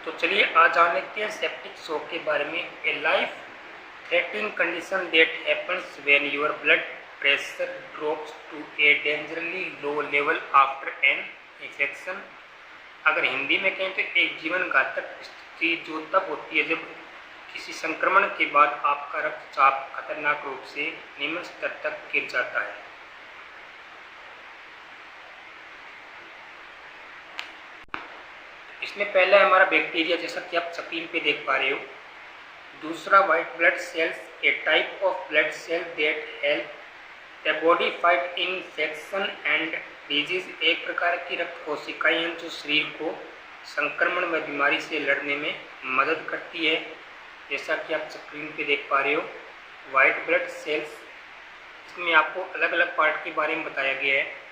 तो चलिए आज जान लेते हैं सेप्टिक शॉक के बारे में। A life threatening condition that happens when your blood pressure drops to a dangerously low level after an infection. अगर हिंदी में कहें तो एक जीवन घातक स्थिति जो तब होती है जब किसी संक्रमण के बाद आपका रक्तचाप खतरनाक रूप से निम्न स्तर तक गिर जाता है। इसमें पहला है हमारा बैक्टीरिया, जैसा कि आप स्क्रीन पे देख पा रहे हो। दूसरा white blood cells, a type of blood cell that help the body fight infection and disease. एक प्रकार की रक्त कोशिकाएं हैं जो शरीर को संक्रमण व बीमारी से लड़ने में मदद करती है, जैसा कि आप स्क्रीन पे देख पा रहे हो। वाइट ब्लड सेल्स, इसमें आपको अलग अलग पार्ट के बारे में बताया गया है।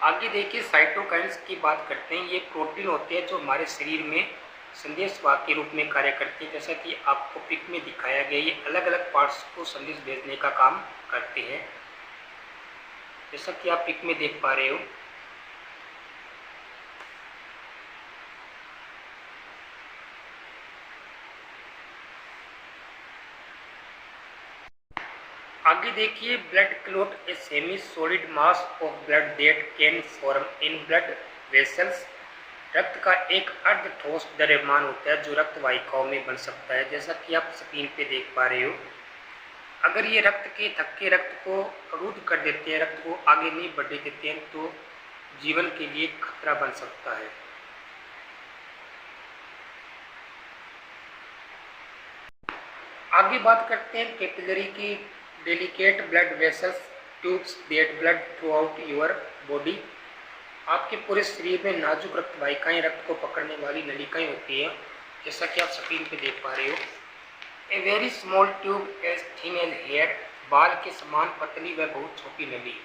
आगे देखिए साइटोकाइन्स की बात करते हैं। ये प्रोटीन होते हैं जो हमारे शरीर में संदेशवाहक के रूप में कार्य करते हैं, जैसा कि आपको पिक में दिखाया गया। ये अलग अलग पार्ट्स को संदेश भेजने का काम करते हैं, जैसा कि आप पिक में देख पा रहे हो। आगे देखिए blood clot, a semi solid mass of blood that can form in blood vessels. रक्त का एक अर्ध ठोस द्रव्यमान होता है जो रक्त वाहिकाओं में बन सकता है, जैसा कि आप स्क्रीन पे देख पा रहे हो। अगर ये रक्त के थक्के रक्त को अवरुद्ध कर देते हैं, रक्त को आगे नहीं बढ़ने देते हैं, तो जीवन के लिए खतरा बन सकता है। आगे बात करते हैं कैपिलरी की। Delicate blood vessels tubes that blood through out your body. आपके पूरे शरीर में नाजुक रक्त वाहिकाएं, रक्त को पकड़ने वाली नलिकाएं होती हैं, जैसा कि आप स्क्रीन पे देख पा रहे हो। A very small tube as thin as hair, बाल के समान पतली व बहुत छोटी नली,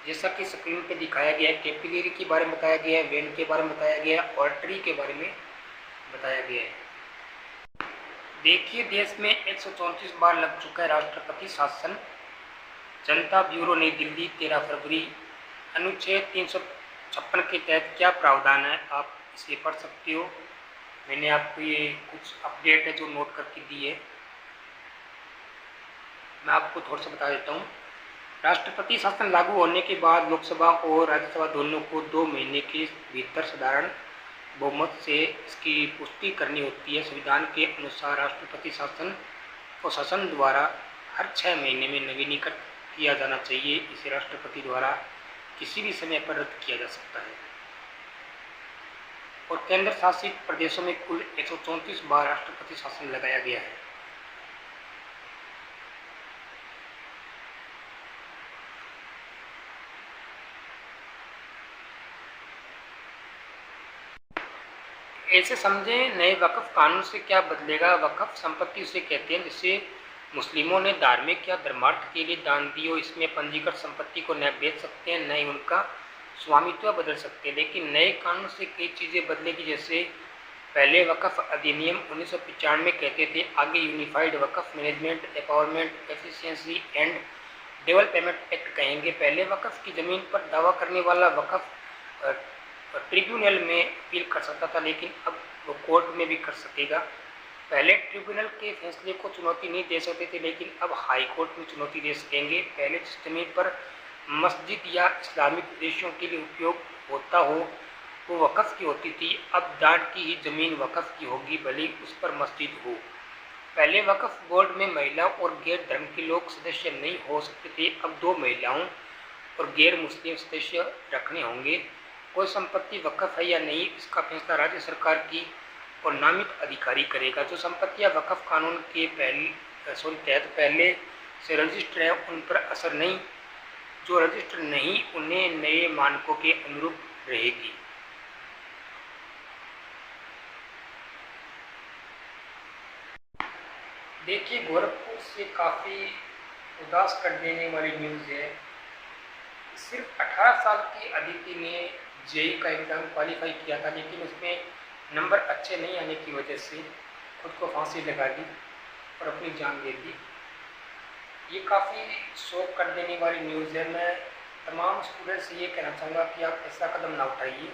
जैसा कि स्क्रीन पे दिखाया गया है। कैपिलरी के बारे में बताया गया है, वेन के बारे में बताया गया है, आर्टरी के बारे में बताया गया है। देखिए देश में 134 बार लग चुका है राष्ट्रपति शासन। जनता ब्यूरो नई दिल्ली 13 फरवरी। अनुच्छेद 356 के तहत क्या प्रावधान है, आप इसे पढ़ सकते हो। मैंने आपको ये कुछ अपडेट है जो नोट करके दी है, मैं आपको थोड़ा सा बता देता हूँ। राष्ट्रपति शासन लागू होने के बाद लोकसभा और राज्यसभा दोनों को 2 महीने के भीतर साधारण बहुमत से इसकी पुष्टि करनी होती है। संविधान के अनुसार राष्ट्रपति शासन को शासन द्वारा हर 6 महीने में नवीनीकृत किया जाना चाहिए। इसे राष्ट्रपति द्वारा किसी भी समय पर रद्द किया जा सकता है। और केंद्र शासित प्रदेशों में कुल 134 बार राष्ट्रपति शासन लगाया गया है। ऐसे समझें, नए वक्फ कानून से क्या बदलेगा। वक्फ संपत्ति उसे कहते हैं जिसे मुस्लिमों ने धार्मिक या धर्मार्थ के लिए दान दी हो। इसमें पंजीकृत संपत्ति को न बेच सकते हैं, न ही उनका स्वामित्व बदल सकते हैं। लेकिन नए कानून से कई चीज़ें बदलेगी, जैसे पहले वक्फ अधिनियम 1995 कहते थे, आगे unified Waqf management, empowerment, efficiency and development act कहेंगे। पहले वक्फ की ज़मीन पर दावा करने वाला वक्फ ट्रिब्यूनल में अपील कर सकता था, लेकिन अब वो कोर्ट में भी कर सकेगा। पहले ट्रिब्यूनल के फैसले को चुनौती नहीं दे सकते थे, लेकिन अब हाई कोर्ट में चुनौती दे सकेंगे। पहले जिस जमीन पर मस्जिद या इस्लामिक उद्देश्यों के लिए उपयोग होता हो वो वक्फ की होती थी, अब दान की ही ज़मीन वक्फ की होगी, भले उस पर मस्जिद हो। पहले वक्फ बोर्ड में महिला और गैर धर्म के लोग सदस्य नहीं हो सकते थे, अब 2 महिलाओं और गैर मुस्लिम सदस्य रखने होंगे। कोई संपत्ति वक्फ है या नहीं, इसका फैसला राज्य सरकार की और नामित अधिकारी करेगा। जो संपत्तियां वक्फ कानून के तहत पहले से रजिस्टर है उन पर असर नहीं, जो रजिस्टर नहीं उन्हें नए मानकों के अनुरूप रहेगी। देखिए गोरखपुर से काफ़ी उदास कर देने वाली न्यूज़ है। सिर्फ 18 साल की अदिति ने जेई का एग्ज़ाम क्वालिफाई किया था, लेकिन उसमें नंबर अच्छे नहीं आने की वजह से खुद को फांसी लगा दी और अपनी जान दे दी। ये काफ़ी शॉक कर देने वाली न्यूज़ है। मैं तमाम स्टूडेंट्स से ये कहना चाहूँगा कि आप ऐसा कदम ना उठाइए।